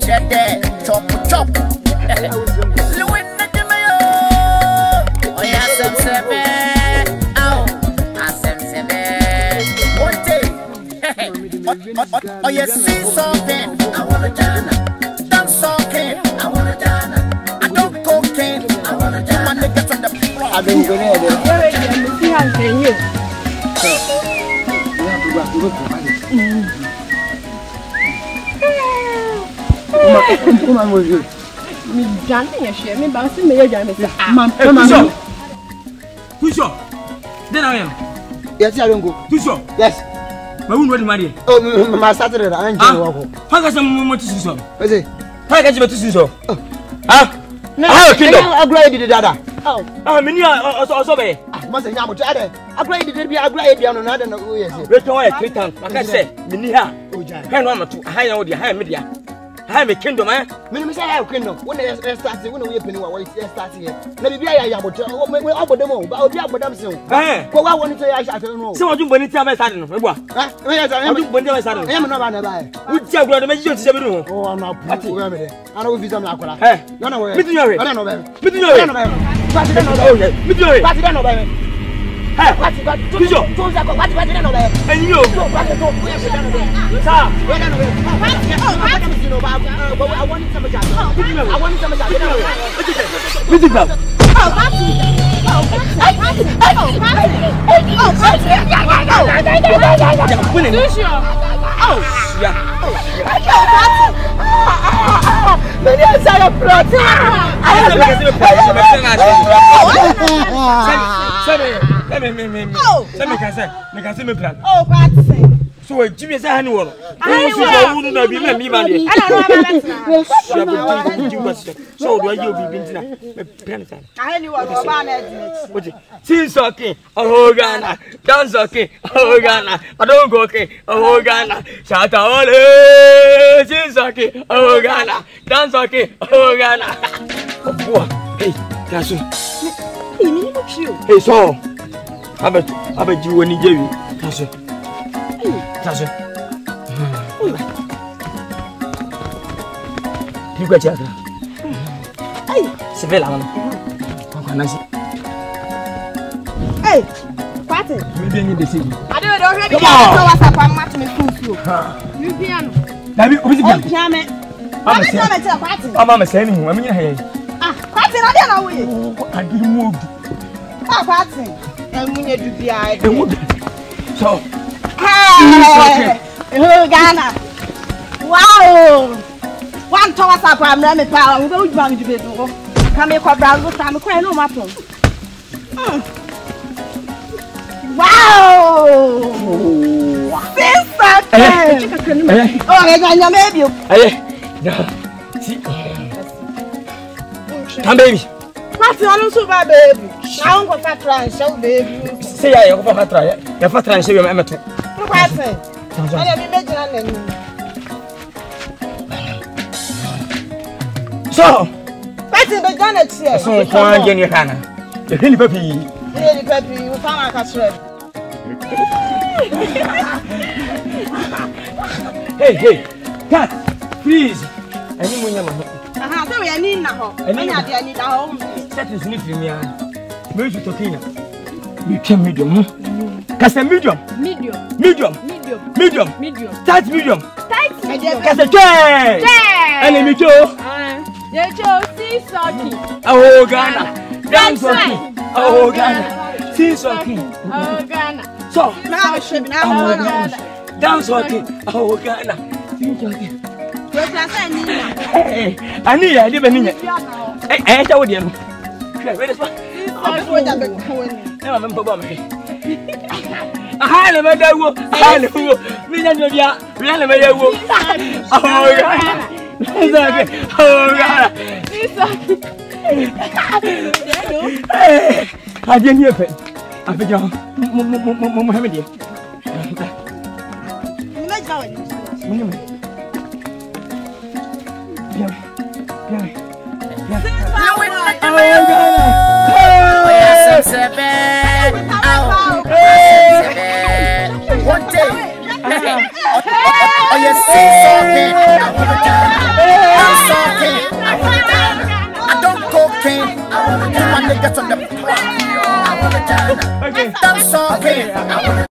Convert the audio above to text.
Shede, chop. Louis Nagamayo. Oh, yeah, some seven. Oh, you see something? I wanna dance. Dance something? I wanna dance. I don't cocaine. I wanna dance. My nigga from the block. I've been going there. See how I'm saying you. Come on, with you. Me dancing your shit. Me bouncing me your jam. Mama. Tusho. Then I am. Yes, I don't go. Tusho. Yes. My wound ready, Maria. Oh, my Saturday, I ain't going to walk. How can someone to see so? What's it? How can you see so? Ah, no, I'm glad you did that. Oh, many also be. Must have I'm glad you did be a glad you on another. Return 3 times. Like I said, Minia, hang on to high out the high media. I have a kingdom, eh? When I have kingdom, when they start, when we open our way, starting here. Maybe I am about them all, but I'll be about them soon. Eh? Well, I want to say I don't know. So, you want to tell my son, what? I am not on by. Would you go to make you to say, oh, I'm not pretty. I know if it's on Aquila. Eh? No, no, I don't know. I don't know. Hey, what's that? And you? Me plan. Oh, so Jimmy said, I know. I wouldn't be me, man. I don't know. So, do you be been I knew what was since okay, oh, Ghana, dance okay, oh, Ghana, I don't go okay, oh, Ghana, shout out, since okay, oh, Ghana, dance okay, oh, Ghana. Hey, that's it. Hey, so. I bet you when you do. That's it. That's it. You got your hey, Sevilla. Hey, Patty. You didn't the city. I don't already know what's up. I'm matching me food. You piano. I'm saying, I mean, hey. Ah, Patty, I don't know. I didn't move. Ah, Patty. So, hey, Ghana. Wow, 1 toss up. I'm not a power. I'm going to be able to come here for brown. I'm quite no matter. Wow, sister. Oh, I got maybe. Come, baby. What's on so bad, baby? I don't go try and show baby. Say I go for try. You for try and show your mama too. What say? I am imagining. So, that's in the Janet here. So, find in your hand. The hilly puppy. Hilly puppy, you found a castle. Hey, cat, please. Anyone, I need now. I need a home. That is not me. Maybe talking. You can medium. Cast a medium. Tight medium. Cast a chair. And me too. See Socky. Oh, Ghana. Dance Socky. Oh, Ghana. See Socky. Oh, Ghana. So, now dance Socky. Oh, Ghana. See Socky. Hey, I need I didn't mean it. I told you. Where is what? I'm Oh, you see something? My niggas on the block. Dance all king.